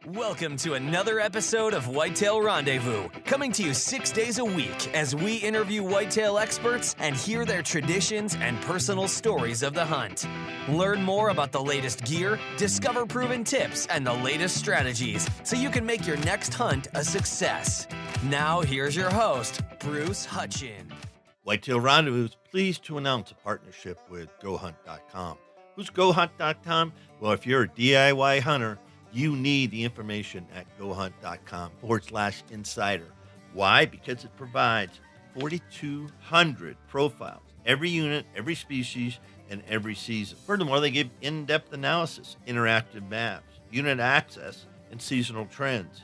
Welcome to another episode of Whitetail Rendezvous, coming to you 6 days a week as we interview whitetail experts and hear their traditions and personal stories of the hunt. Learn more about the latest gear, discover proven tips, and the latest strategies so you can make your next hunt a success. Now, here's your host, Bruce Hutchin. Whitetail Rendezvous is pleased to announce a partnership with GoHunt.com. Who's GoHunt.com? Well, if you're a DIY hunter, you need the information at GoHunt.com/insider. Why? Because it provides 4,200 profiles, every unit, every species, and every season. Furthermore, they give in-depth analysis, interactive maps, unit access, and seasonal trends.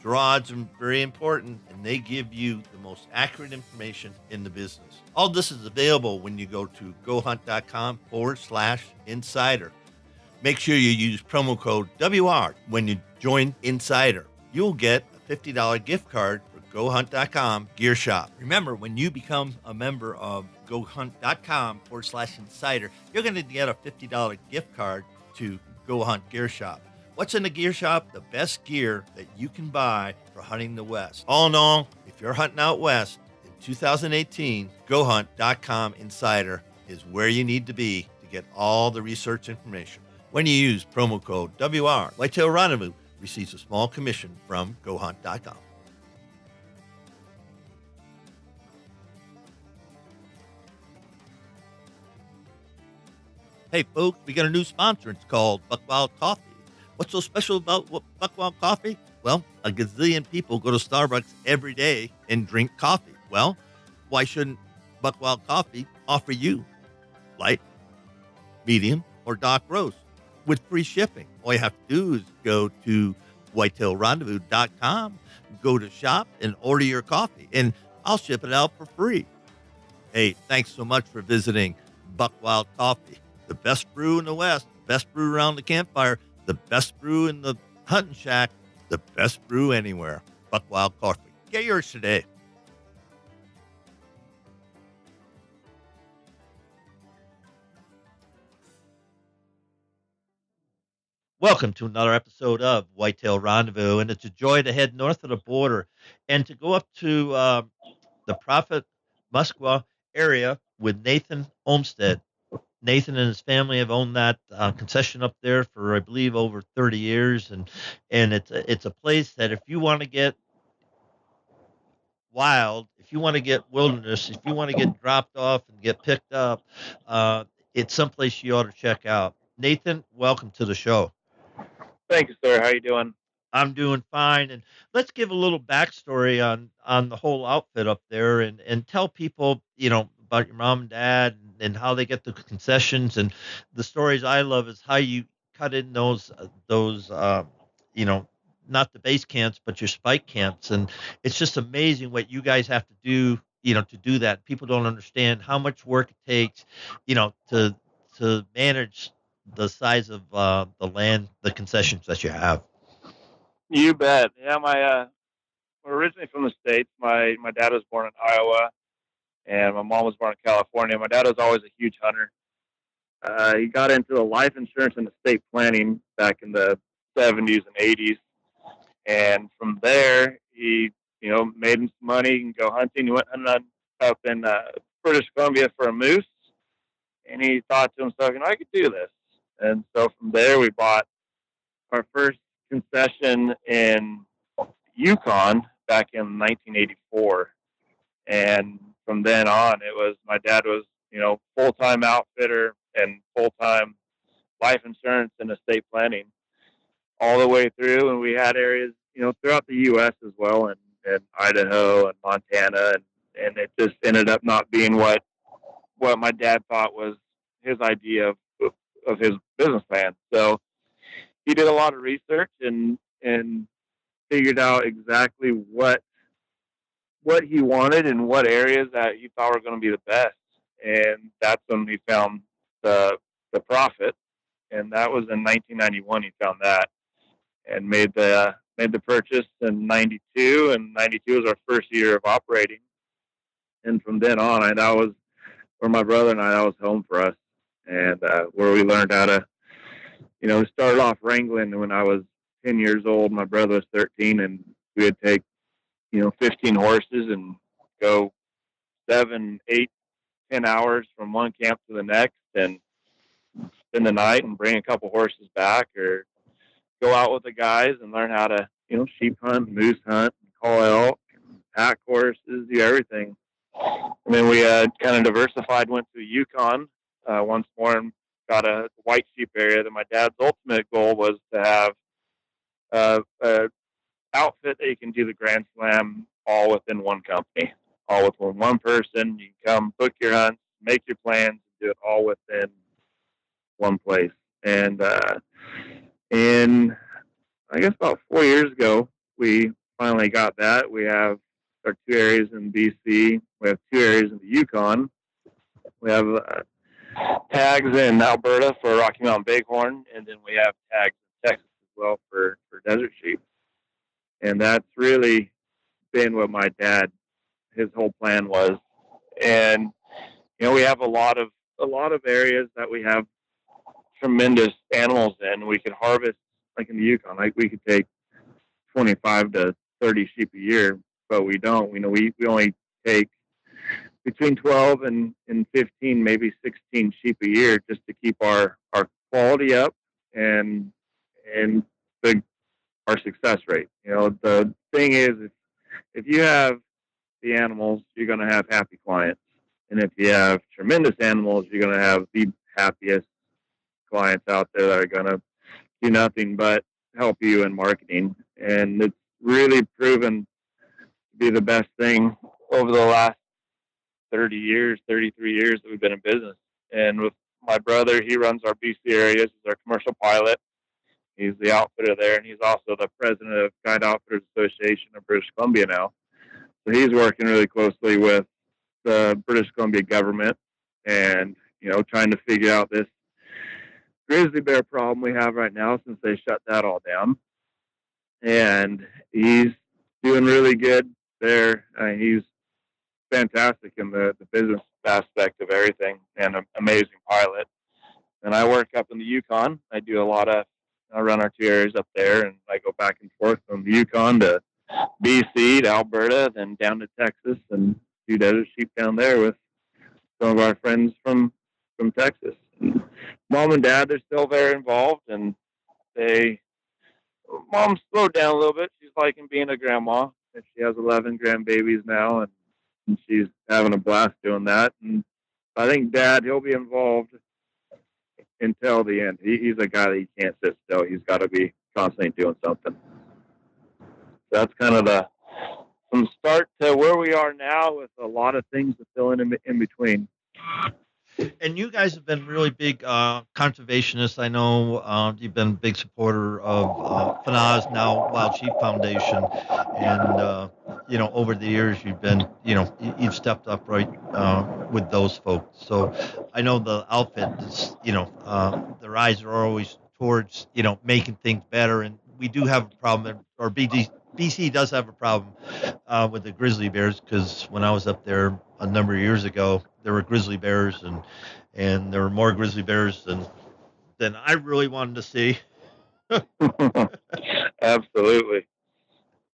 Draw odds are very important, and they give you the most accurate information in the business. All this is available when you go to GoHunt.com/insider. Make sure you use promo code WR when you join Insider. You'll get a $50 gift card for GoHunt.com Gear Shop. Remember, when you become a member of GoHunt.com/insider, you're going to get a $50 gift card to Go Hunt Gear Shop. What's in the gear shop? The best gear that you can buy for hunting the West. All in all, if you're hunting out West in 2018, GoHunt.com/insider is where you need to be to get all the research information. When you use promo code WR, Whitetail Rendezvous receives a small commission from GoHunt.com. Hey, folks, we got a new sponsor. It's called Buckwild Coffee. What's so special about Buckwild Coffee? Well, a gazillion people go to Starbucks every day and drink coffee. Well, why shouldn't Buckwild Coffee offer you light, medium, or dark roast with free shipping? All you have to do is go to whitetailrendezvous.com, go to shop, and order your coffee, and I'll ship it out for free. Hey, thanks so much for visiting Buckwild Coffee. The best brew in the West, the best brew around the campfire, the best brew in the hunting shack, the best brew anywhere. Buckwild Coffee. Get yours today. Welcome to another episode of Whitetail Rendezvous, and it's a joy to head north of the border and to go up to the Prophet Muskwa area with Nathan Olmstead. Nathan and his family have owned that concession up there for, I believe, over 30 years, and it's a place that if you want to get wild, if you want to get wilderness, if you want to get dropped off and get picked up, it's someplace you ought to check out. Nathan, welcome to the show. Thank you, sir. How you doing? I'm doing fine, and let's give a little backstory on the whole outfit up there, and tell people, about your mom and dad and how they get the concessions. And the stories I love is how you cut in those not the base camps, but your spike camps. And it's just amazing what you guys have to do, to do that. People don't understand how much work it takes, to manage the size of the land, the concessions that you have. You bet. Yeah, we're originally from the States. My dad was born in Iowa, and my mom was born in California. My dad was always a huge hunter. He got into the life insurance and estate planning back in the 70s and 80s. And from there, he, made him some money and go hunting. He went hunting up in British Columbia for a moose. And he thought to himself, I could do this. And so from there, we bought our first concession in Yukon back in 1984. And from then on, my dad was, full-time outfitter and full-time life insurance and estate planning all the way through. And we had areas, throughout the U.S. as well, and Idaho and Montana. And it just ended up not being what my dad thought was his idea of his business plan. So he did a lot of research and figured out exactly what he wanted and what areas that he thought were going to be the best. And that's when he found the Prophet. And that was in 1991. He found that and made the purchase in 92. And 92 was our first year of operating. And from then on, that was where my brother and I, that was home for us. And where we learned how to, we started off wrangling when I was 10 years old. My brother was 13, and we would take, 15 horses and go 7, 8, 10 hours from one camp to the next and spend the night and bring a couple horses back, or go out with the guys and learn how to, sheep hunt, moose hunt, call elk, pack horses, do everything. And then we kind of diversified, went to Yukon once more and got a white sheep area. That my dad's ultimate goal was to have a outfit that you can do the Grand Slam all within one company, all within one person. You can come book your hunts, make your plans, do it all within one place. And in, I guess, about 4 years ago, we finally got that. We have our 2 areas in BC. We have 2 areas in the Yukon. We have tags in Alberta for Rocky Mountain Bighorn, and then we have tags in Texas as well for desert sheep. And that's really been what my dad, his whole plan was. And we have a lot of areas that we have tremendous animals in. We could harvest, like in the Yukon, like we could take 25 to 30 sheep a year, but we don't. We only take between 12 and 15, maybe 16 sheep a year, just to keep our quality up and our success rate. The thing is, if you have the animals, you're going to have happy clients. And if you have tremendous animals, you're going to have the happiest clients out there that are going to do nothing but help you in marketing. And it's really proven to be the best thing over the last 33 years that we've been in business. And with my brother, he runs our BC areas, he's our commercial pilot. He's the outfitter there, and he's also the president of Guide Outfitters Association of British Columbia now. So he's working really closely with the British Columbia government and, trying to figure out this grizzly bear problem we have right now since they shut that all down. And he's doing really good there. He's fantastic in the business aspect of everything, and an amazing pilot. And I work up in the Yukon. I run our 2 areas up there, and I go back and forth from the Yukon to BC to Alberta, then down to Texas, and do desert sheep down there with some of our friends from Texas. And Mom and Dad, they're still very involved, and Mom's slowed down a little bit. She's liking being a grandma, and she has 11 grandbabies now, and she's having a blast doing that. And I think Dad, he'll be involved until the end. He's a guy that he can't sit still. He's got to be constantly doing something. So that's kind of some start to where we are now, with a lot of things to fill in between. And you guys have been really big conservationists. I know you've been a big supporter of FNA's, now Wild Sheep Foundation, and over the years you've been, you've stepped up right with those folks. So I know the outfit is, their eyes are always towards, making things better, and we do have a problem, or BC does have a problem with the grizzly bears, because when I was up there a number of years ago, there were grizzly bears, and there were more grizzly bears than I really wanted to see. Absolutely.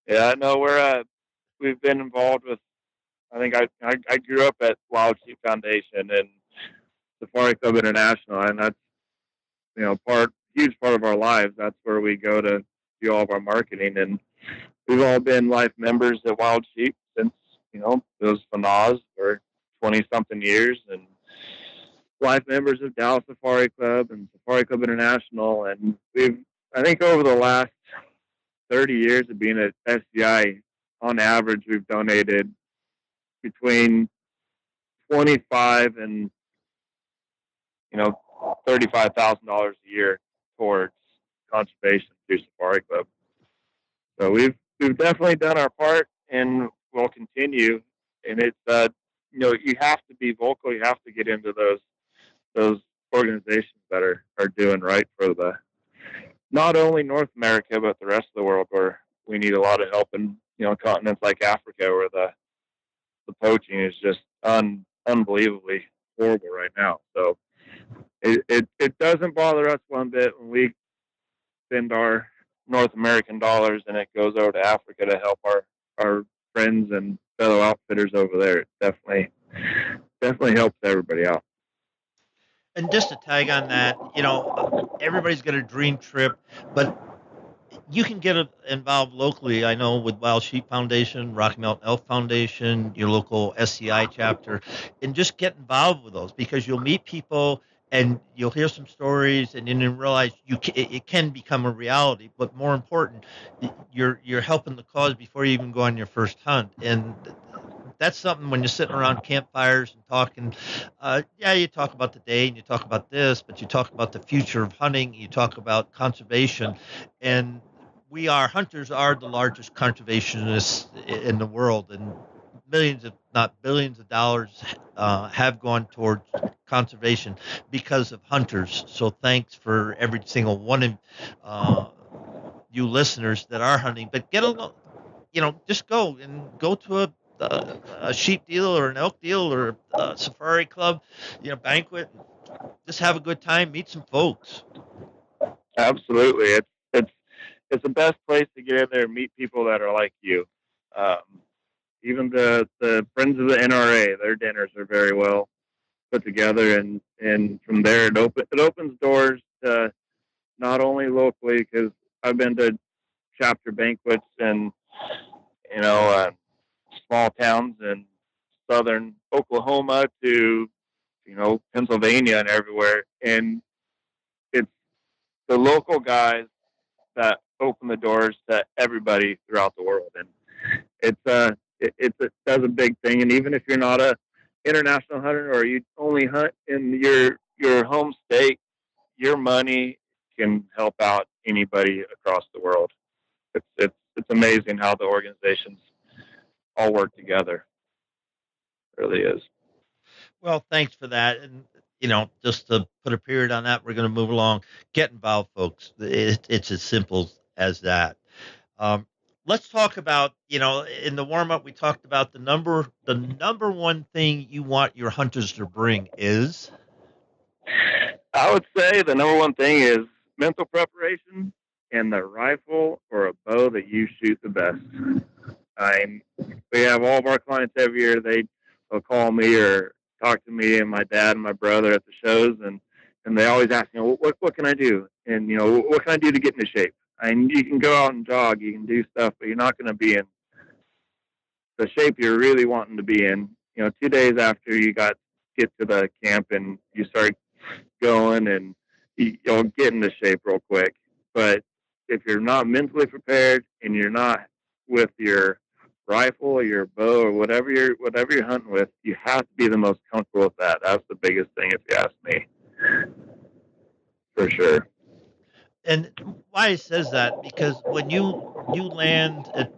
Yeah, no, we've been involved with, I think I grew up at Wild Sheep Foundation and Safari Club International, and that's, huge part of our lives. That's where we go to do all of our marketing, and we've all been life members at Wild Sheep since, those FNA's for 20-something years, and life members of Dallas Safari Club and Safari Club International. And I think over the last 30 years of being at SCI, on average, we've donated between $25,000 and $35,000 a year towards conservation through Safari Club. So we've definitely done our part, and we'll continue. And it's you have to be vocal. You have to get into those organizations that are doing right for not only North America but the rest of the world, where we need a lot of help in continents like Africa, where the poaching is just unbelievably horrible right now. So it doesn't bother us one bit when we spend our North American dollars, and it goes over to Africa to help our friends and fellow outfitters over there. It definitely helps everybody out. And just to tag on that, everybody's got a dream trip, but you can get involved locally. I know with Wild Sheep Foundation, Rocky Mountain Elk Foundation, your local SCI chapter, and just get involved with those because you'll meet people and you'll hear some stories, and then you realize it can become a reality. But more important, you're helping the cause before you even go on your first hunt, and that's something when you're sitting around campfires and talking. You talk about the day and you talk about this, but you talk about the future of hunting. You talk about conservation, and hunters are the largest conservationists in the world, and millions, if not billions, of dollars have gone towards conservation because of hunters. So thanks for every single one of you listeners that are hunting. But just go to a sheep deal or an elk deal or a safari club, banquet. Just have a good time, meet some folks. Absolutely, it's the best place to get in there and meet people that are like you. Even the friends of the NRA, their dinners are very well put together, and from there it opens doors to not only locally, because I've been to chapter banquets and small towns in southern Oklahoma to Pennsylvania and everywhere, and it's the local guys that open the doors to everybody throughout the world, and it does a big thing. And even if you're not a international hunter or you only hunt in your home state, your money can help out anybody across the world. It's amazing how the organizations all work together. It really is. Well, thanks for that. And, just to put a period on that, we're going to move along. Get involved, folks. It's as simple as that. Let's talk about, in the warm up, we talked about the number one thing you want your hunters to bring is. I would say the number one thing is mental preparation and the rifle or a bow that you shoot the best. We have all of our clients every year. They'll call me or talk to me and my dad and my brother at the shows, and they always ask me, what can I do? And, what can I do to get into shape? You can go out and jog, you can do stuff, but you're not going to be in the shape you're really wanting to be in. 2 days after you get to the camp and you start going, and you'll get into shape real quick. But if you're not mentally prepared and you're not with your rifle or your bow or whatever you're hunting with, you have to be the most comfortable with that. That's the biggest thing, if you ask me, for sure. And why it says that, because when you land at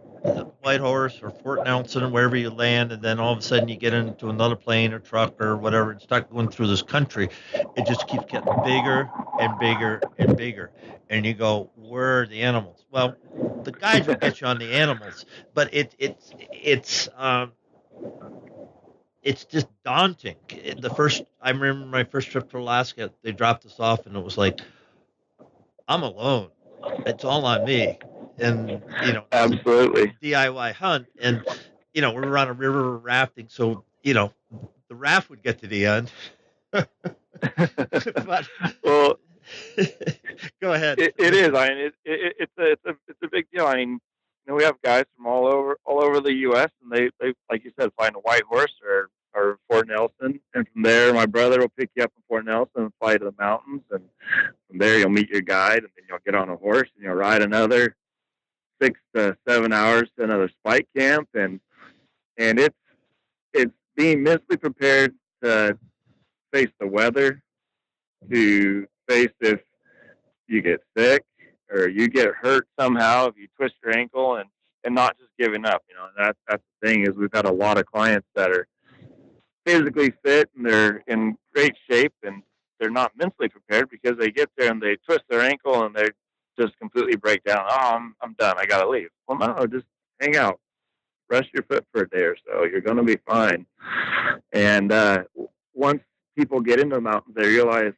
Whitehorse or Fort Nelson or wherever you land, and then all of a sudden you get into another plane or truck or whatever and start going through this country, it just keeps getting bigger and bigger and bigger. And you go, where are the animals? Well, the guys will get you on the animals, but it's just daunting. I remember my first trip to Alaska, they dropped us off and it was like, I'm alone. It's all on me. And, absolutely DIY hunt. And, we were on a river rafting. So, the raft would get to the end. But, well, go ahead. It is. It's a big deal. We have guys from all over the U.S. and they like you said, find a Whitehorse or Fort Nelson, and from there, my brother will pick you up in Fort Nelson and fly to the mountains, and from there you'll meet your guide, and then you'll get on a horse and you'll ride another 6 to 7 hours to another spike camp, and it's being mentally prepared to face the weather, to face if you get sick or you get hurt somehow, if you twist your ankle, and not just giving up. That's the thing, is we've had a lot of clients that are physically fit and they're in great shape, and they're not mentally prepared because they get there and they twist their ankle and they just completely break down. Oh, I'm done. I got to leave. Well, no, just hang out, rest your foot for a day or so. You're going to be fine. And once people get into the mountains, they realize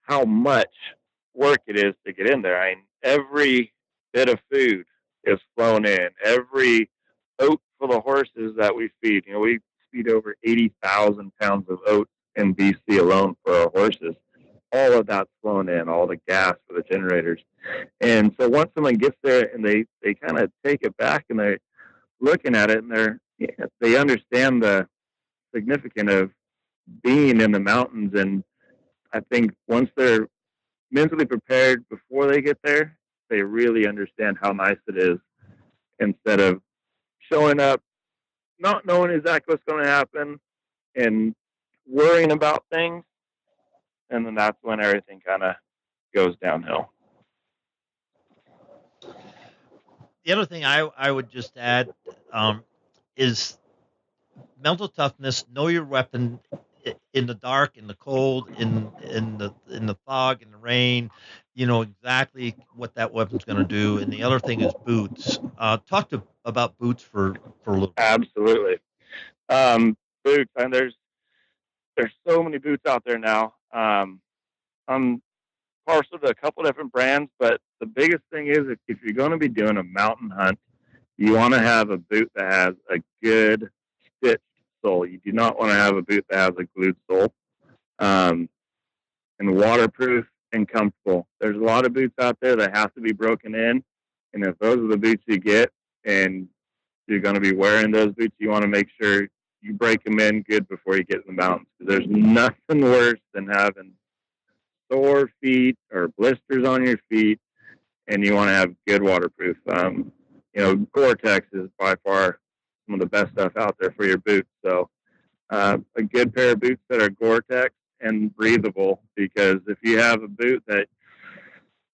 how much work it is to get in there. Every bit of food is flown in. Every oat for the horses that we feed, we feed over 80,000 pounds of oats in BC alone for our horses. All of that's flown in, all the gas for the generators. And so once someone gets there and they kind of take it back and they're looking at it and they understand the significance of being in the mountains. And I think once they're mentally prepared before they get there, they really understand how nice it is instead of showing up, not knowing exactly what's going to happen and worrying about things. And then that's when everything kind of goes downhill. The other thing I would just add is mental toughness. Know your weapon in the dark, in the cold, in the fog, in the rain. You know exactly what that weapon's going to do. And the other thing is boots. Talk about boots for a little bit. Absolutely. Boots, and there's so many boots out there now. I'm partial to a couple different brands, but the biggest thing is if you're going to be doing a mountain hunt, you want to have a boot that has a good stitched sole. You do not want to have a boot that has a glued sole. And waterproof and comfortable. There's a lot of boots out there that have to be broken in, and if those are the boots you get and you're going to be wearing those boots, you want to make sure you break them in good before you get in the mountains. There's nothing worse than having sore feet or blisters on your feet, and you want to have good waterproof. Gore-Tex is by far some of the best stuff out there for your boots. So a good pair of boots that are Gore-Tex and breathable, because if you have a boot that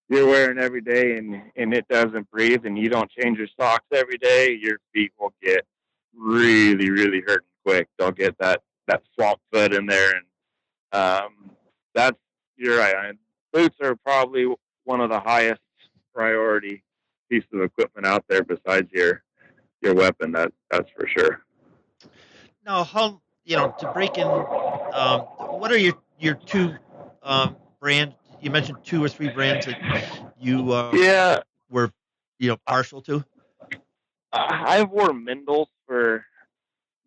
you're wearing every day and it doesn't breathe and you don't change your socks every day, your feet will get really, really hurting quick. They'll get that swamp foot in there. And you're right. Boots are probably one of the highest priority pieces of equipment out there besides your weapon. That's for sure. Now, how to break in? What are your two brands? You mentioned 2 or 3 brands that you were partial to. I've worn Mindels for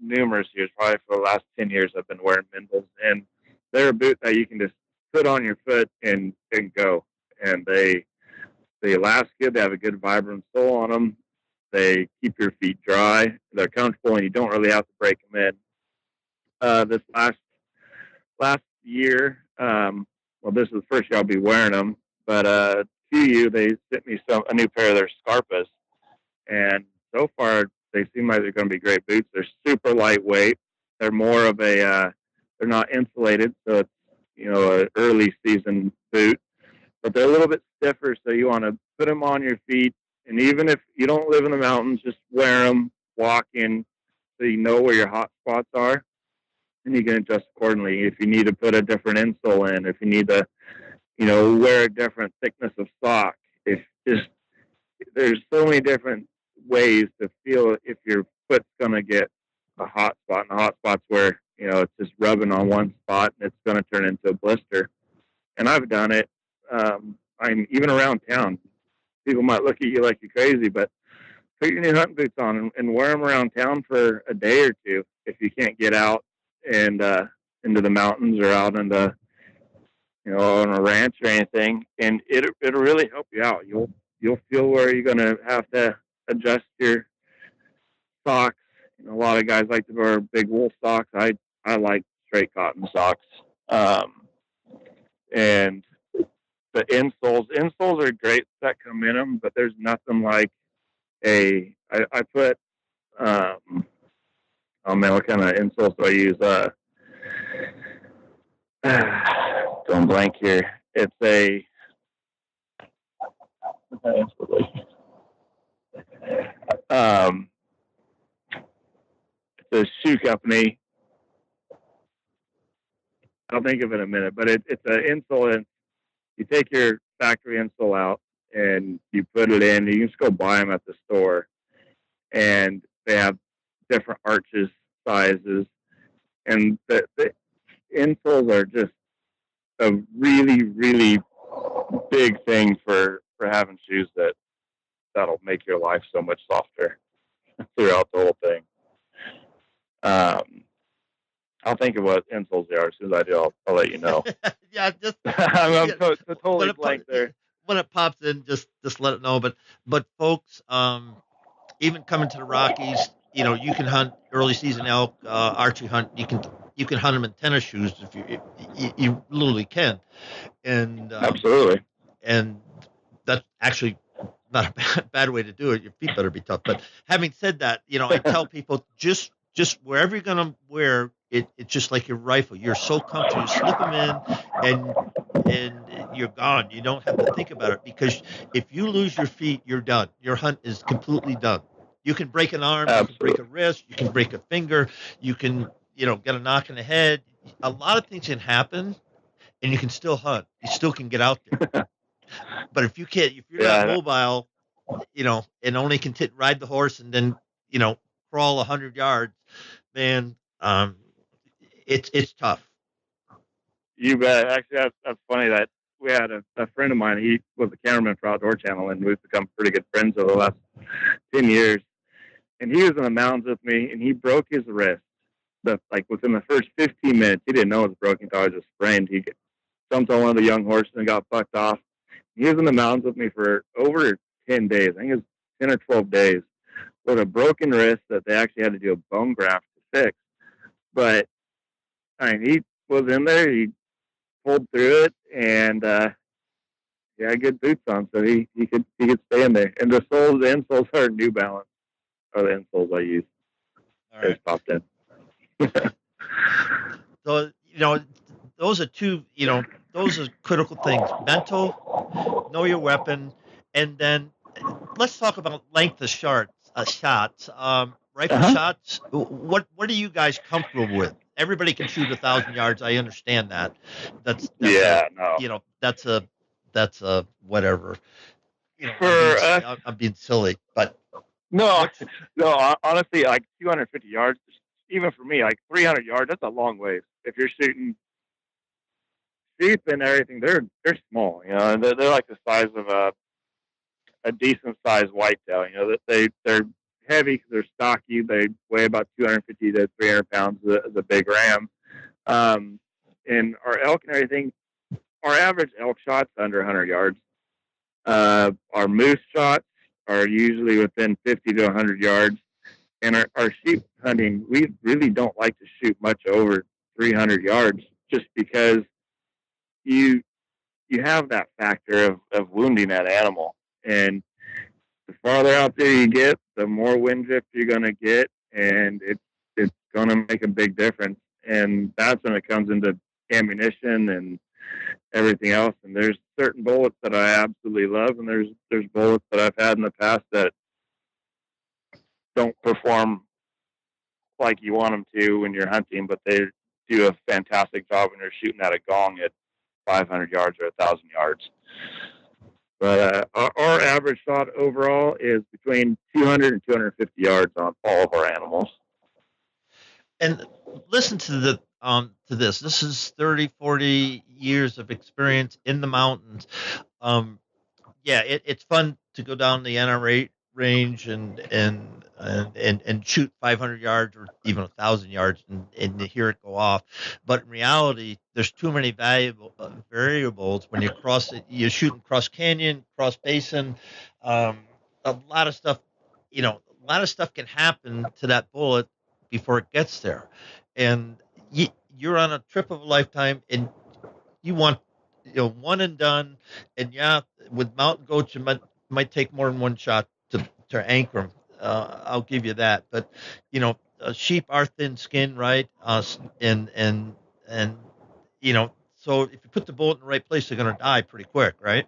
numerous years. Probably for the last 10 years, I've been wearing Mindels, and they're a boot that you can just put on your foot and go. And they last good. They have a good vibrant sole on them. They keep your feet dry. They're comfortable, and you don't really have to break them in. This last year, this is the first year I'll be wearing them, but TU, they sent me a new pair of their Scarpas, and so far they seem like they're going to be great boots. They're super lightweight. They're more of they're not insulated, so it's an early season boot, but they're a little bit stiffer, so you want to put them on your feet, and even if you don't live in the mountains, just wear them walking so you know where your hot spots are, and you can adjust accordingly. If you need to put a different insole in, if you need to, wear a different thickness of sock, there's so many different ways to feel if your foot's going to get a hot spot, and the hot spot's where, it's just rubbing on one spot and it's going to turn into a blister. And I've done it. I'm even around town. People might look at you like you're crazy, but put your new hunting boots on and wear them around town for a day or two if you can't get out and into the mountains or out into on a ranch or anything, and it'll really help you out. You'll feel where you're going to have to adjust your socks. A lot of guys like to wear big wool socks. I like straight cotton socks. And the insoles are great that come in them, but there's nothing like I put oh man, what kind of insoles do I use? Don't blank here. It's it's a shoe company. I'll think of it in a minute, but it's an insole, and you take your factory insole out and you put it in. You can just go buy them at the store, and they have different arches, sizes, and the insoles are just a really, really big thing for having shoes that that'll make your life so much softer throughout the whole thing. I'll think of what insoles they are as soon as I do. I'll let you know. Yeah, just I'm when totally it blank there. when it pops in, just let it know. But folks, even coming to the Rockies, you can hunt early season elk, archery hunt. You can hunt them in tennis shoes if you literally can, and Absolutely. and that's actually not a bad way to do it. Your feet better be tough. But having said that, I tell people just wherever you're gonna wear it, it's just like your rifle. You're so comfortable. You slip them in, and you're gone. You don't have to think about it, because if you lose your feet, you're done. Your hunt is completely done. You can break an arm, you can break a wrist, you can break a finger, you can get a knock in the head. A lot of things can happen, and you can still hunt. You still can get out there. But if you're not mobile, and only can ride the horse and then crawl 100 yards, man, it's tough. You bet. Actually, that's funny that we had a friend of mine. He was a cameraman for Outdoor Channel, and we've become pretty good friends over the last 10 years. And he was in the mountains with me, and he broke his wrist. Like within the first 15 minutes, he didn't know it was broken. He thought it was just sprained. He jumped on one of the young horses and got bucked off. He was in the mountains with me for over 10 days. I think it was 10 or 12 days with a broken wrist that they actually had to do a bone graft to fix. But I mean, he was in there. He pulled through it, and he had good boots on, so he could stay in there. And the insoles are New Balance, are the insoles I use. All right. Popped in. So those are two. Those are critical things: mental, know your weapon, and then let's talk about length of shots. Rifle shots. What are you guys comfortable with? Everybody can shoot 1,000 yards. I understand that. That's a whatever. I'm being silly, but no. Honestly, like 250 yards, even for me, like 300 yards, that's a long ways. If you're shooting sheep and everything, they're small. They're like the size of a decent sized whitetail. They're heavy because they're stocky. They weigh about 250 to 300 pounds as a big ram. And our elk and everything, our average elk shot's under 100 yards. Our moose shots are usually within 50 to 100 yards. And our sheep hunting, we really don't like to shoot much over 300 yards, just because you have that factor of wounding that animal. And the farther out there you get, the more wind drift you're going to get, and it's going to make a big difference. And that's when it comes into ammunition and everything else. And there's certain bullets that I absolutely love, and there's bullets that I've had in the past that don't perform like you want them to when you're hunting, but they do a fantastic job when you're shooting at a gong at 500 yards or 1,000 yards. But our average shot overall is between 200 and 250 yards on all of our animals. And listen to this. This is 30, 40 years of experience in the mountains. It's fun to go down the NRA range and shoot 500 yards or even 1,000 yards and to hear it go off. But in reality, there's too many variables when you cross it. You're shooting cross canyon, cross basin. A lot of stuff, can happen to that bullet before it gets there. And you're on a trip of a lifetime, and you want one and done. And with mountain goats, you might take more than one shot to anchor them. I'll give you that. But sheep are thin skinned, right? And so if you put the bullet in the right place, they're going to die pretty quick, right?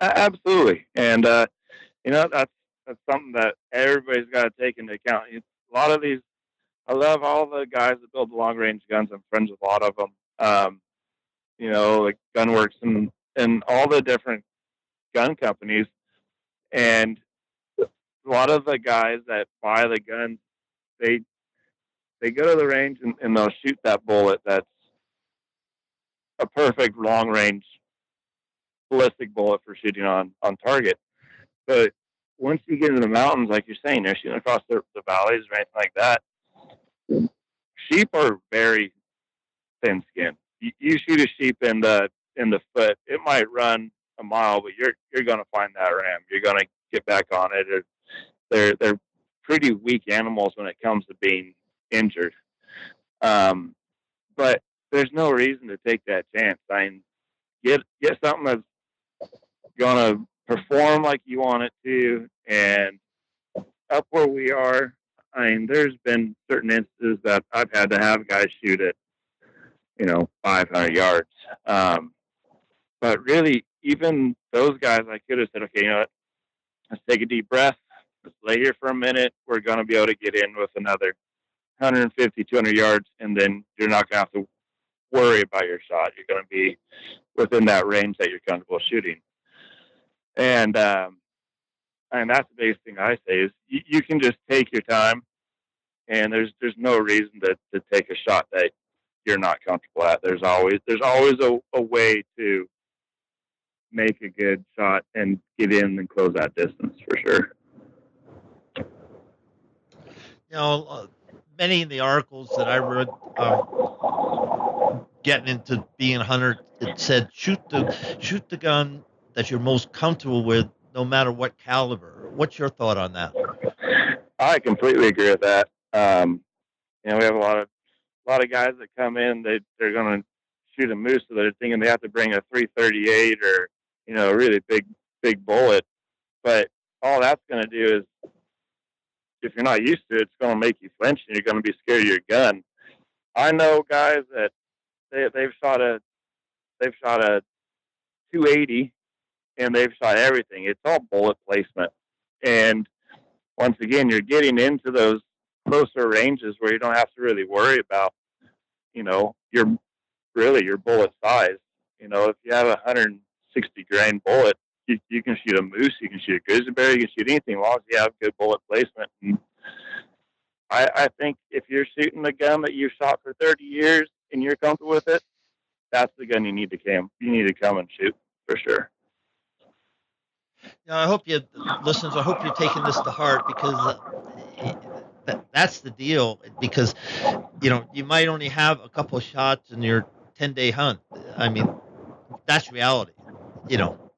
Absolutely. And that's something that everybody's got to take into account. A lot of these, I love all the guys that build long range guns. I'm friends with a lot of them. Like Gunworks and all the different gun companies. And a lot of the guys that buy the guns, they go to the range and they'll shoot that bullet that's a perfect long range ballistic bullet for shooting on target. But once you get into the mountains, like you're saying, they're shooting across the valleys or anything like that. Sheep are very thin-skinned. You shoot a sheep in the foot, it might run a mile, but you're going to find that ram. You're going to get back on it. They're pretty weak animals when it comes to being injured. But there's no reason to take that chance. I mean, get something that's going to perform like you want it to. And up where we are, I mean, there's been certain instances that I've had to have guys shoot at, 500 yards. But really, even those guys, I could have said, okay, you know what, let's take a deep breath. Let's lay here for a minute. We're going to be able to get in with another 150, 200 yards, and then you're not going to have to worry about your shot. You're going to be within that range that you're comfortable shooting. And that's the biggest thing I say is you can just take your time, and there's no reason to take a shot that you're not comfortable at. There's always a way to make a good shot and get in and close that distance for sure. Many of the articles that I read getting into being a hunter, it said shoot the gun that you're most comfortable with, no matter what caliber. What's your thought on that? I completely agree with that. We have a lot of guys that come in, they're going to shoot a moose, so they're thinking they have to bring a 338 or a really big bullet. But all that's going to do is, if you're not used to it, it's going to make you flinch, and you're going to be scared of your gun. I know guys that they've shot a 280, and they've shot everything. It's all bullet placement. And once again, you're getting into those closer ranges where you don't have to really worry about, your bullet size. If you have a 160 grain bullet, you can shoot a moose, you can shoot a grizzly bear, you can shoot anything as long as you have good bullet placement. And I think if you're shooting the gun that you've shot for 30 years and you're comfortable with it, that's the gun you need to come and shoot for sure. I hope listeners, I hope you're taking this to heart, because that's the deal. Because you might only have a couple of shots in your 10-day hunt. I mean, that's reality.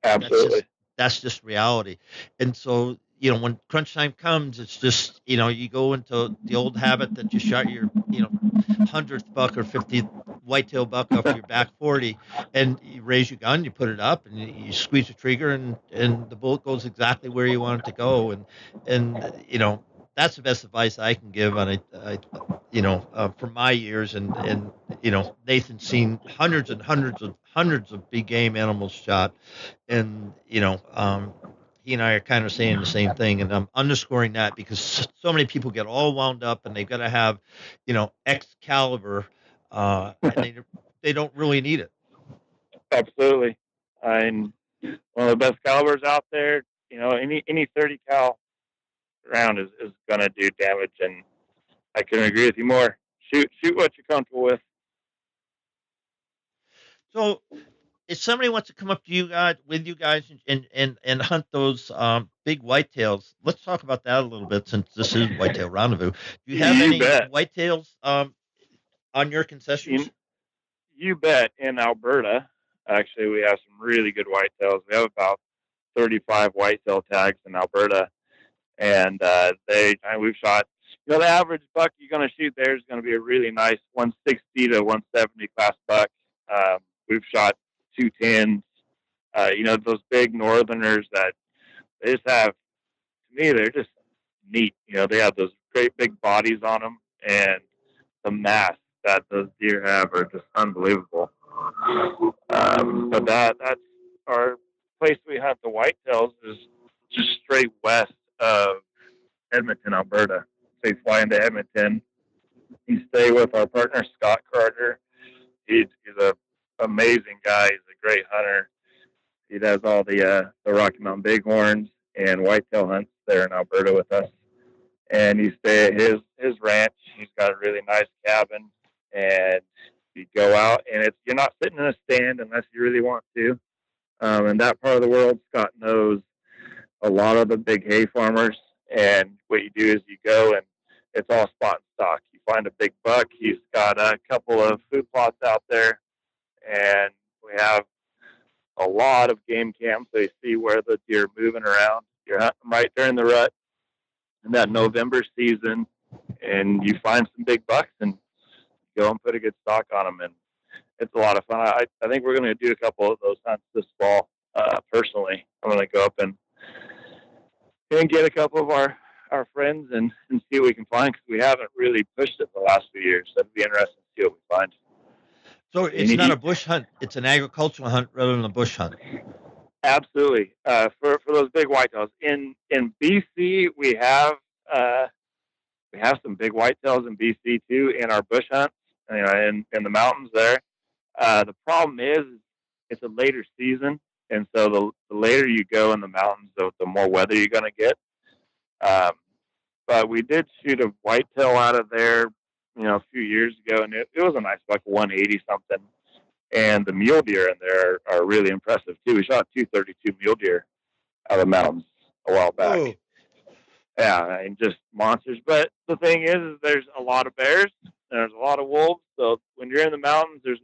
Absolutely. That's just reality. And so, when crunch time comes, it's just, you go into the old habit that you shot your, 100th buck or 50th whitetail buck off your back 40, and you raise your gun, you put it up, and you squeeze the trigger, and the bullet goes exactly where you want it to go. And that's the best advice I can give on it. From my years, and Nathan's seen hundreds and hundreds of big game animals shot, and he and I are kind of saying the same thing, and I'm underscoring that because so many people get all wound up, and they've got to have X caliber, and they don't really need it. Absolutely. And one of the best calibers out there, any 30 cal round is going to do damage, and I couldn't agree with you more. Shoot what you're comfortable with. So if somebody wants to come up to you guys and hunt those big whitetails, let's talk about that a little bit, since this is Whitetail Rendezvous. Do you have any whitetails on your concessions? You bet. In Alberta, actually, we have some really good whitetails. We have about 35 whitetail tags in Alberta, and we've shot. The average buck you're going to shoot there is going to be a really nice 160 to 170 class buck. We've shot 210s. Those big northerners that they just have. To me, they're just neat. They have those great big bodies on them, and the mass that those deer have are just unbelievable. But that's our place we hunt the whitetails is just straight west of Edmonton, Alberta. So you fly into Edmonton, you stay with our partner Scott Carter. He's a amazing guy. He's a great hunter. He does all the Rocky Mountain Bighorns and whitetail hunts there in Alberta with us. And you stay at his ranch. He's got a really nice cabin, and you go out, and you're not sitting in a stand unless you really want to. In that part of the world, Scott knows a lot of the big hay farmers. And what you do is you go and it's all spot and stock. You find a big buck. He's got a couple of food plots out there, and we have a lot of game cams. So you see where the deer are moving around. You're hunting right during the rut in that November season, and you find some big bucks and go and put a good stock on them. And it's a lot of fun. I think we're going to do a couple of those hunts this fall. Personally, I'm going to go up and get a couple of our friends and see what we can find, because we haven't really pushed it the last few years. So it'd be interesting to see what we find. So it's not a bush hunt; it's an agricultural hunt rather than a bush hunt. Absolutely. For those big whitetails in BC, we have some big whitetails in BC too in our bush hunts. In the mountains there. The problem is it's a later season, and so the later you go in the mountains, the more weather you're going to get. But we did shoot a whitetail out of there, a few years ago, and it was a nice buck, 180 something. And the mule deer in there are really impressive too. We shot 232 mule deer out of the mountains a while back. Whoa. Yeah, and just monsters. But the thing is there's a lot of bears, there's a lot of wolves. So when you're in the mountains, there's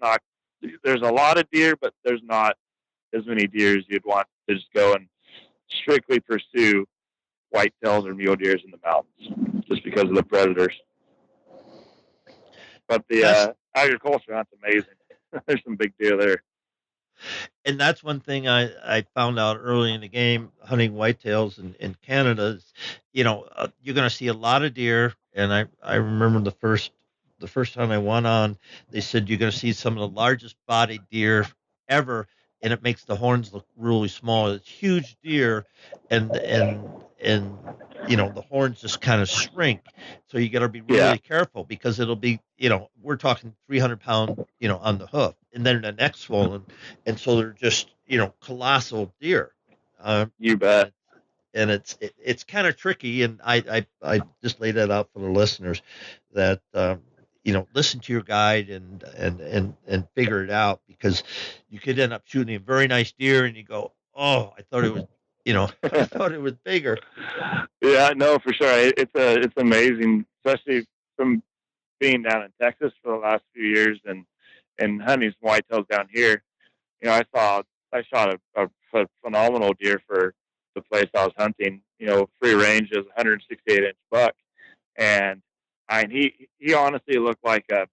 a lot of deer, but there's not as many deer as you'd want to just go and strictly pursue whitetails or mule deers in the mountains, just because of the predators. But the agriculture hunt's amazing. There's some big deer there. And that's one thing I found out early in the game hunting whitetails in Canada is, you're going to see a lot of deer. And I remember the first time I went on, they said you're going to see some of the largest bodied deer ever, and it makes the horns look really small. It's huge deer, and the horns just kind of shrink. So you got to be really careful, because it'll be, we're talking 300-pound, on the hoof, and then the neck's swollen, and so they're just, colossal deer. You bet. And it's kind of tricky, and I just laid that out for the listeners that listen to your guide and figure it out, because you could end up shooting a very nice deer and you go, oh, I thought it was I thought it was bigger. Yeah, no, for sure. It's amazing, especially from being down in Texas for the last few years and hunting some whitetails down here. I shot a phenomenal deer for the place I was hunting. Free range is 168-inch buck, and he honestly looked like a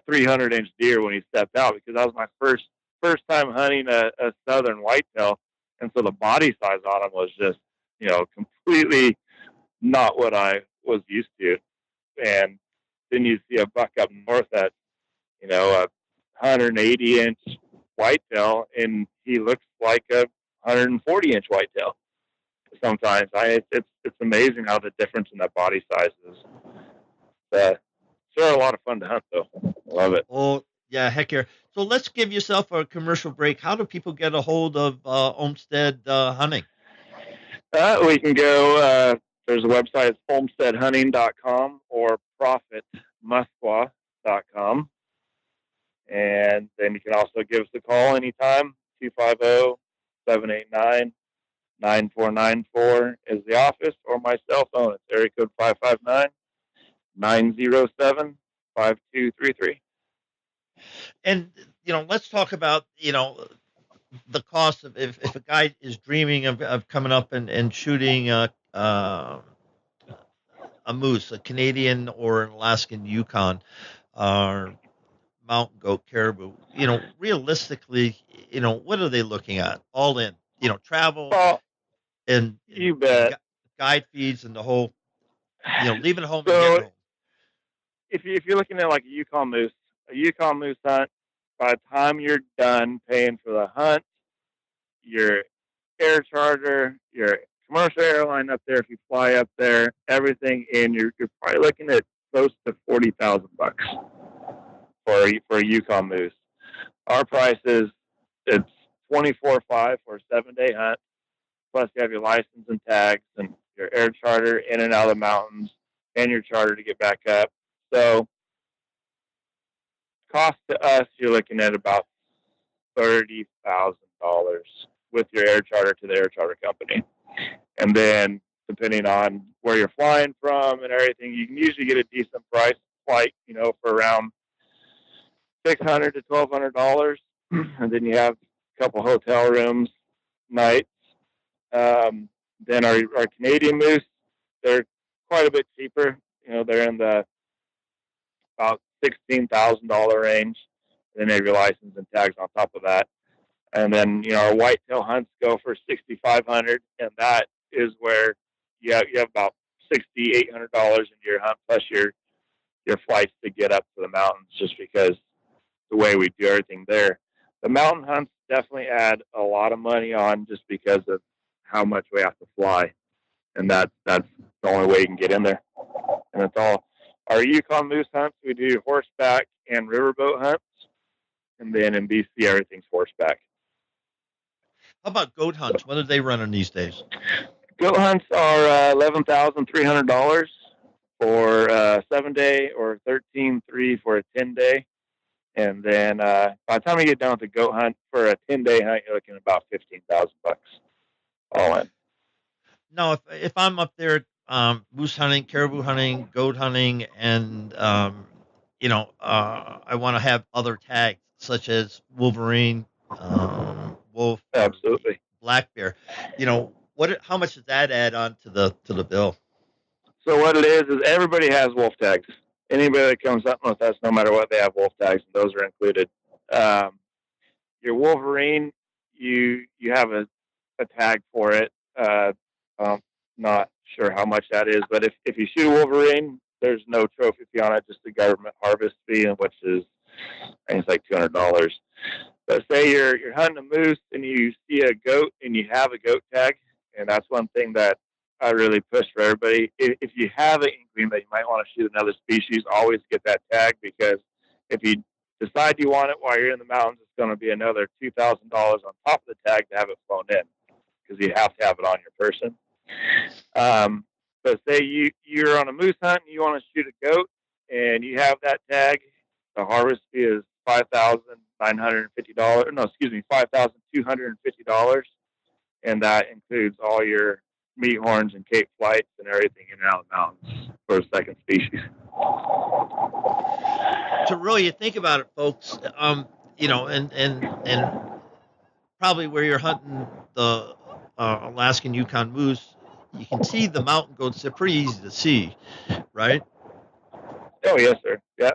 300-inch deer when he stepped out, because that was my first time hunting a southern whitetail, and so the body size on him was just completely not what I was used to. And then you see a buck up north at a 180-inch whitetail, and he looks like a 140-inch whitetail. Sometimes it's amazing how the difference in that body size is. Sure, a lot of fun to hunt though. Love it. Oh yeah, heck yeah. So let's give yourself a commercial break. How do people get a hold of Olmstead hunting? We can go. There's a website. It's olmsteadhunting.com or profitmuskwa.com, and then you can also give us a call anytime. 250-789-9494 is the office, or my cell phone. It's area code 559-907-5233. And let's talk about the cost of if a guy is dreaming of coming up and shooting a moose, a Canadian or an Alaskan Yukon, or mountain goat, caribou. Realistically, what are they looking at? All in, travel, and you bet, guide fees and the whole, leaving home so and getting home. If you're looking at like a Yukon moose hunt, by the time you're done paying for the hunt, your air charter, your commercial airline up there, if you fly up there, everything in, you're probably looking at close to $40,000 for a Yukon moose. Our price is it's $24,500 for a 7-day hunt. Plus you have your license and tags and your air charter in and out of the mountains and your charter to get back up. So cost to us, you're looking at about $30,000 with your air charter to the air charter company. And then depending on where you're flying from and everything, you can usually get a decent price flight, for around $600 to $1,200. And then you have a couple hotel rooms, nights. Then our Canadian moose, they're quite a bit cheaper. They're in the about $16,000 range. Then they have your license and tags on top of that. And then, our whitetail hunts go for $6,500, and that is where you have about $6,800 into your hunt plus your flights to get up to the mountains, just because the way we do everything there. The mountain hunts definitely add a lot of money on, just because of how much we have to fly, and that's the only way you can get in there. And it's all our Yukon moose hunts. We do horseback and riverboat hunts, and then in BC everything's horseback. How about goat hunts? What are they running these days? Goat hunts are $11,300 for a 7-day, or $13,300 for a 10-day. And then by the time you get done with the goat hunt for a 10-day hunt, you're looking at about $15,000 all in. Now, if I'm up there moose hunting, caribou hunting, goat hunting, and I want to have other tags such as wolverine, wolf, absolutely, black bear, how much does that add on to the bill? So what it is everybody has wolf tags. Anybody that comes up with us, no matter what, they have wolf tags, and those are included. Your wolverine, you have a tag for it. I'm not sure how much that is, but if you shoot a wolverine, there's no trophy fee on it, just the government harvest fee, which is, I think it's like $200. But say you're hunting a moose and you see a goat and you have a goat tag, and that's one thing that I really push for everybody. If you have an inkling that you might want to shoot another species, always get that tag, because if you decide you want it while you're in the mountains, it's going to be another $2,000 on top of the tag to have it flown in, because you have to have it on your person. But say you're on a moose hunt and you want to shoot a goat and you have that tag, the harvest fee is $5,250, and that includes all your meat horns and cape flights and everything in and out of the mountains for a second species. So really, you think about it, folks, and probably where you're hunting the Alaskan Yukon moose, you can see the mountain goats. They're pretty easy to see, right? Oh yes, sir. Yeah,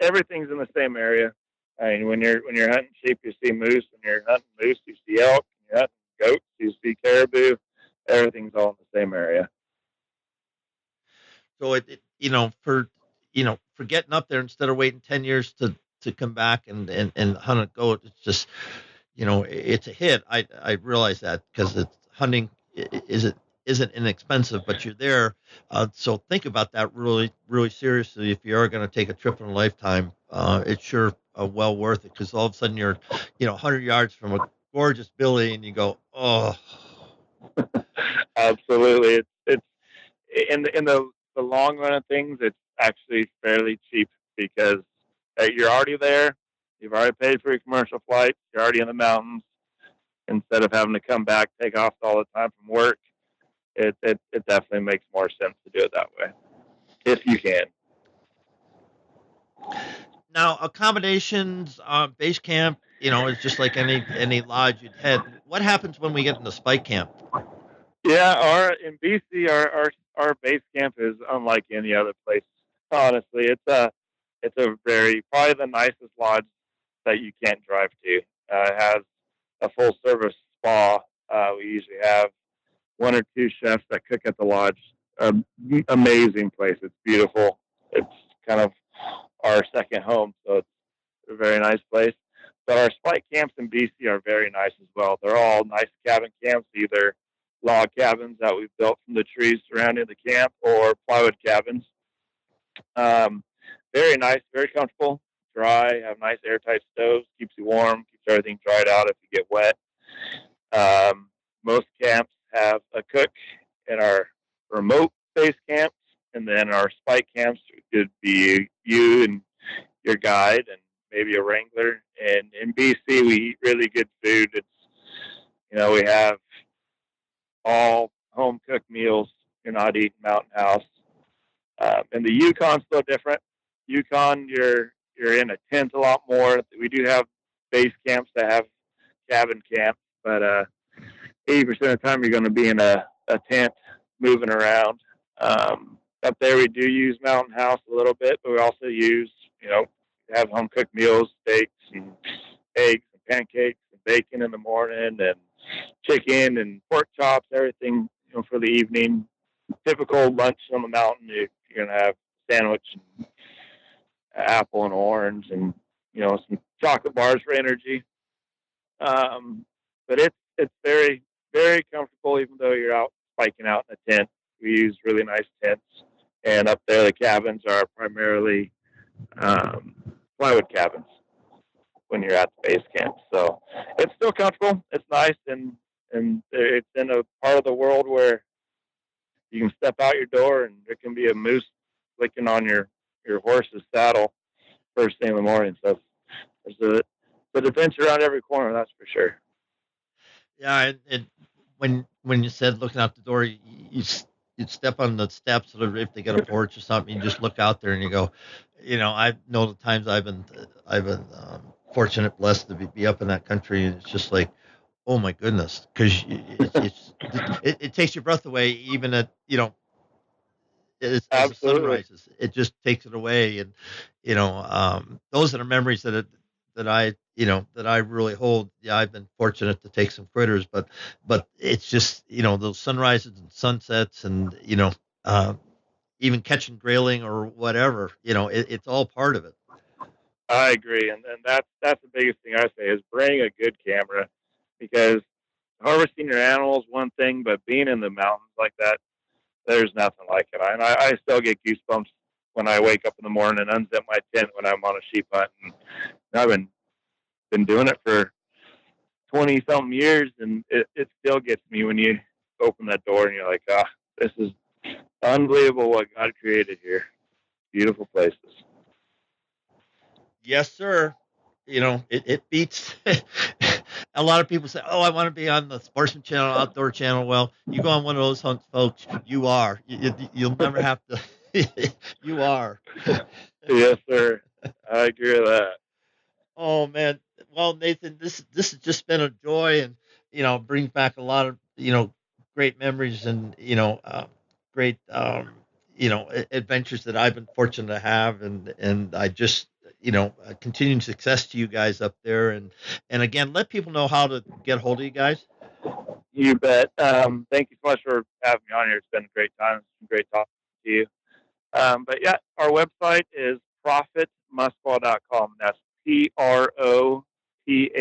everything's in the same area. I mean, when you're hunting sheep, you see moose. When you're hunting moose, you see elk. When you're hunting goats, you see caribou. Everything's all in the same area. So for getting up there, instead of waiting 10 years to come back and hunt a goat, it's just, it's a hit. I realize that, because it's hunting isn't inexpensive, but you're there. So think about that really, really seriously. If you are going to take a trip in a lifetime, it's sure well worth it, because all of a sudden you're, 100 yards from a gorgeous billy and you go, oh. Absolutely. It's in the long run of things, it's actually fairly cheap, because you're already there. You've already paid for your commercial flights. You're already in the mountains. Instead of having to come back, take off all the time from work, it definitely makes more sense to do it that way, if you can. Now, accommodations, base camp, it's just like any lodge you'd head. What happens when we get into spike camp? Yeah, in BC, our base camp is unlike any other place. Honestly, it's a probably the nicest lodge that you can't drive to. It has a full service spa. We usually have 1 or 2 chefs that cook at the lodge. Amazing place. It's beautiful. It's kind of our second home, so it's a very nice place. But our spike camps in BC are very nice as well. They're all nice cabin camps, either log cabins that we've built from the trees surrounding the camp, or plywood cabins. Very nice, very comfortable, dry, have nice airtight stoves, keeps you warm, keeps everything dried out if you get wet. Most camps have a cook in our remote base camps, and then our spike camps could be you and your guide and maybe a wrangler. And in BC, we eat really good food. It's, we have all home cooked meals. You're not eating Mountain House. And the Yukon's a little different. Yukon, you're in a tent a lot more. We do have base camps that have cabin camps, but 80% of the time you're going to be in a tent moving around. Up there we do use Mountain House a little bit, but we also use, have home cooked meals, steaks and eggs and pancakes and bacon in the morning and chicken and pork chops, everything, for the evening. Typical lunch on the mountain, you're going to have sandwich and apple and orange and, some chocolate bars for energy. But it's very, very comfortable, even though you're out spiking out in a tent. We use really nice tents. And up there, the cabins are primarily plywood cabins when you're at the base camp. So it's still comfortable. It's nice. And it's in a part of the world where you can step out your door and there can be a moose licking on your horse's saddle first thing in the morning. So there's an adventure around every corner, that's for sure. Yeah, and when you said looking out the door, you'd step on the steps, or if they got a porch or something, you just look out there and you go, I know the times I've been fortunate, blessed to be up in that country, and it's just like, oh my goodness, because it takes your breath away, even at as the sun rises, it just takes it away, and those are the memories that I really hold. Yeah, I've been fortunate to take some critters, but it's just those sunrises and sunsets, and even catching grayling or whatever. It's all part of it. I agree, and that's the biggest thing I say is bring a good camera, because harvesting your animals one thing, but being in the mountains like that, there's nothing like it. And I still get goosebumps when I wake up in the morning and unzip my tent when I'm on a sheep hunt. And I've been doing it for 20-something years, and it still gets me when you open that door and you're like, this is unbelievable what God created here. Beautiful places. Yes, sir. It beats. A lot of people say, "Oh, I want to be on the Sportsman Channel, Outdoor Channel." Well, you go on one of those hunts, folks. You are. You'll never have to. You are. Yes, sir. I agree with that. Oh man. Well, Nathan, this has just been a joy, and brings back a lot of great memories, and great adventures that I've been fortunate to have, and I just continuing success to you guys up there, and again, let people know how to get a hold of you guys. You bet. Thank you so much for having me on here. It's been a great time. It's been great talking to you. But yeah, our website is profitmuskwa.com. That's PROPHET,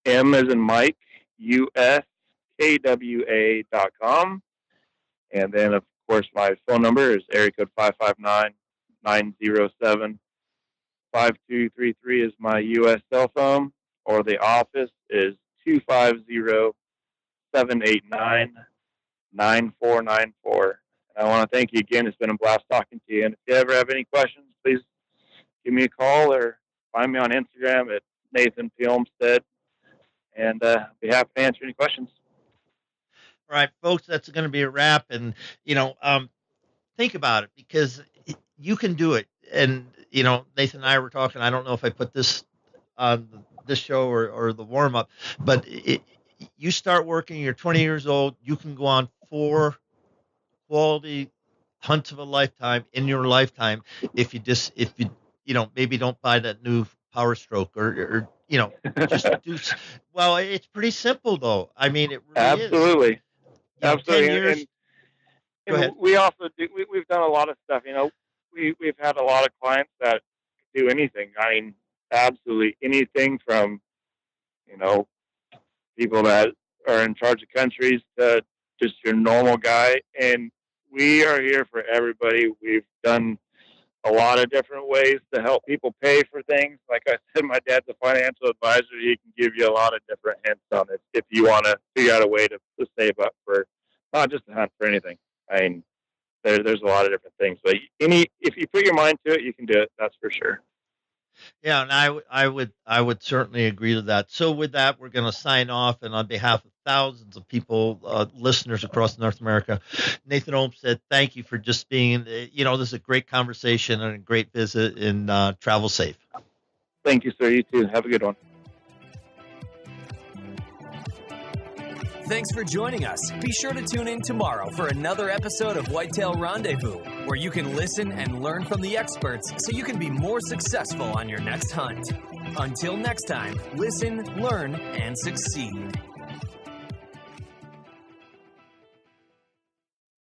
M as in Mike, USKWA.com. And then, of course, my phone number is area code 559-907-5233 is my U.S. cell phone, or the office is 250-789-9494. I want to thank you again. It's been a blast talking to you. And if you ever have any questions, please give me a call or find me on Instagram at Nathan P. Olmstead, and be happy to answer any questions. All right, folks, that's going to be a wrap. And, think about it, because you can do it. And, Nathan and I were talking, I don't know if I put this on this show or the warm up, but you start working, you're 20 years old, you can go on 4 quality hunts of a lifetime in your lifetime if you maybe don't buy that new Power Stroke or just do well. It's pretty simple though. I mean, it really Absolutely. is. Absolutely. 10 years. Go ahead. We also do. We've done a lot of stuff. We've had a lot of clients that do anything. I mean, absolutely anything from people that are in charge of countries to just your normal guy. And we are here for everybody. We've done a lot of different ways to help people pay for things. Like I said, my dad's a financial advisor. He can give you a lot of different hints on it if you want to figure out a way to save up for not just a hunt, for anything. I mean, there's a lot of different things, but if you put your mind to it, you can do it. That's for sure. Yeah, and I would certainly agree to that. So with that, we're going to sign off, and on behalf of thousands of people, listeners across North America, Nathan Olmstead, thank you for just being. This is a great conversation and a great visit. And travel safe. Thank you, sir. You too. Have a good one. Thanks for joining us. Be sure to tune in tomorrow for another episode of Whitetail Rendezvous, where you can listen and learn from the experts so you can be more successful on your next hunt. Until next time, listen, learn, and succeed.